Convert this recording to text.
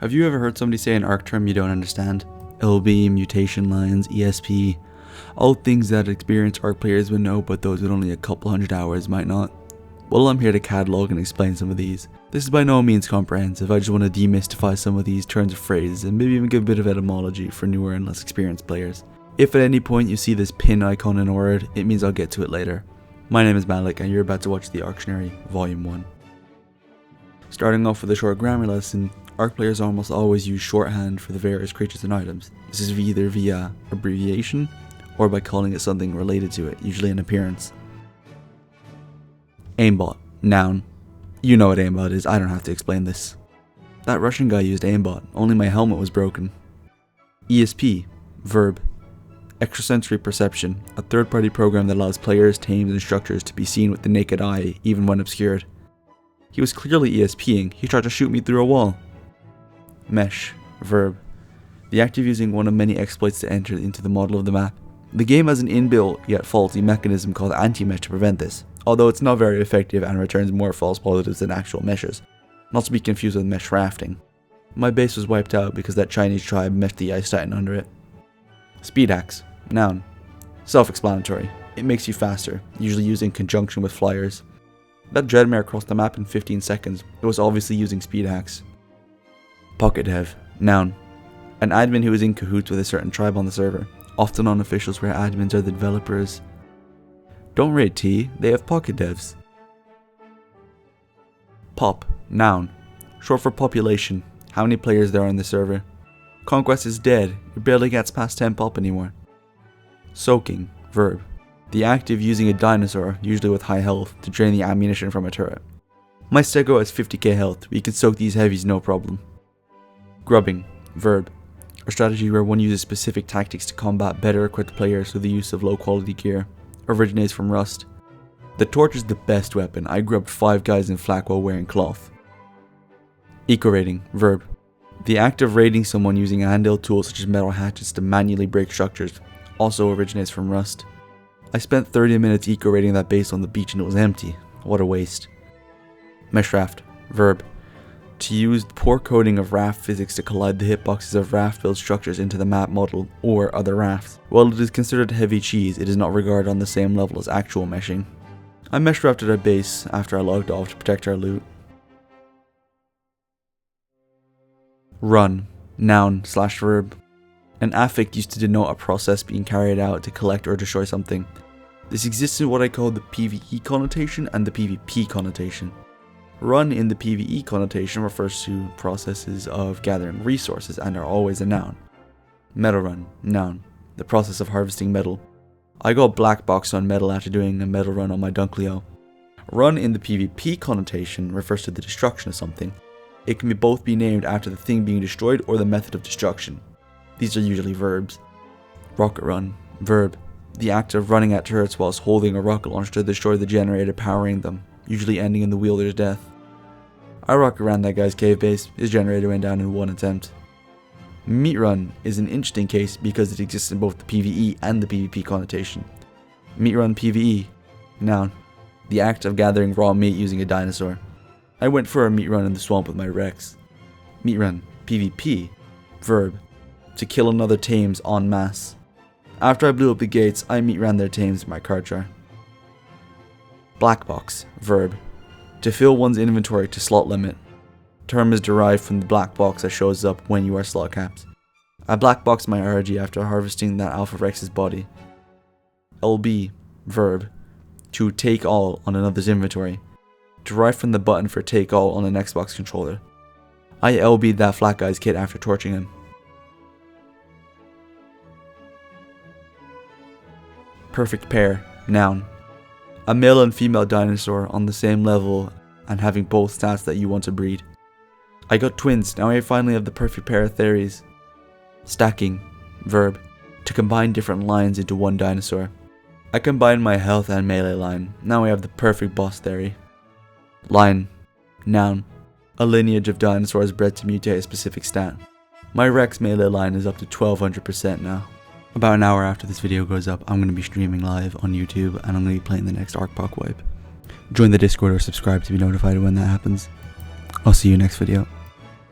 Have you ever heard somebody say an ARK term you don't understand? LB, mutation lines, ESP, all things that experienced ARK players would know, but those with only a couple hundred hours might not. Well, I'm here to catalog and explain some of these. This is by no means comprehensive, I just want to demystify some of these turns of phrases and maybe even give a bit of etymology for newer and less experienced players. If at any point you see this pin icon in a word, it means I'll get to it later. My name is Malik and you're about to watch the ARKtionary Volume 1. Starting off with a short grammar lesson, ARK players almost always use shorthand for the various creatures and items. This is either via abbreviation or by calling it something related to it, usually an appearance. Aimbot, noun. You know what aimbot is, I don't have to explain this. That Russian guy used aimbot, only my helmet was broken. ESP, verb. Extrasensory perception, a third-party program that allows players, teams, and structures to be seen with the naked eye, even when obscured. He was clearly ESPing, he tried to shoot me through a wall. Mesh, verb. The act of using one of many exploits to enter into the model of the map. The game has an inbuilt yet faulty mechanism called anti-mesh to prevent this, although it's not very effective and returns more false positives than actual meshes, not to be confused with mesh rafting. My base was wiped out because that Chinese tribe meshed the ice titan under it. Speed axe, noun. Self-explanatory, it makes you faster, usually used in conjunction with flyers. That dreadmare crossed the map in 15 seconds, it was obviously using speed axe. Pocket dev, noun. An admin who is in cahoots with a certain tribe on the server, often on officials where admins are the developers. Don't raid T, they have pocket devs. Pop, noun. Short for population, how many players there are on the server. Conquest is dead, it barely gets past 10 pop anymore. Soaking, verb. The act of using a dinosaur, usually with high health, to drain the ammunition from a turret. My Stego has 50k health, we can soak these heavies no problem. Grubbing, verb. A strategy where one uses specific tactics to combat better equipped players through the use of low quality gear. Originates from Rust. The torch is the best weapon, I grubbed 5 guys in flak while wearing cloth. Eco-raiding, verb. The act of raiding someone using a handheld tool such as metal hatchets to manually break structures. Also originates from Rust. I spent 30 minutes eco-raiding that base on the beach and it was empty. What a waste. Mesh raft, verb. To use poor coding of raft physics to collide the hitboxes of raft-built structures into the map model or other rafts. While it is considered heavy cheese, it is not regarded on the same level as actual meshing. I mesh rafted our base after I logged off to protect our loot. Run, noun / verb. An affix used to denote a process being carried out to collect or destroy something. This exists in what I call the PvE connotation and the PvP connotation. Run in the PvE connotation refers to processes of gathering resources and are always a noun. Metal run, noun. The process of harvesting metal. I got black box on metal after doing a metal run on my Dunkleo. Run in the PvP connotation refers to the destruction of something. It can both be named after the thing being destroyed or the method of destruction. These are usually verbs. Rocket run, verb. The act of running at turrets whilst holding a rocket launcher to destroy the generator powering them, usually ending in the wielder's death. I rocket ran that guy's cave base, his generator went down in one attempt. Meat run is an interesting case because it exists in both the PvE and the PvP connotation. Meat run PvE, noun. The act of gathering raw meat using a dinosaur. I went for a meat run in the swamp with my Rex. Meat run PvP, verb. To kill another tames en masse. After I blew up the gates, I meat ran their tames with my Karchar. Black box, verb. To fill one's inventory to slot limit. Term is derived from the black box that shows up when you are slot capped. I black boxed my RG after harvesting that Alpha Rex's body. LB, verb. To take all on another's inventory. Derived from the button for take all on an Xbox controller. I LB'd that flat guy's kit after torching him. Perfect pair, noun. A male and female dinosaur on the same level and having both stats that you want to breed. I got twins, now I finally have the perfect pair of theories. Stacking, verb. To combine different lines into one dinosaur. I combined my health and melee line, now I have the perfect boss theory. Line, noun. A lineage of dinosaurs bred to mutate a specific stat. My Rex melee line is up to 1200% now. About an hour after this video goes up, I'm going to be streaming live on YouTube and I'm going to be playing the next ARK wipe. Join the Discord or subscribe to be notified when that happens. I'll see you next video.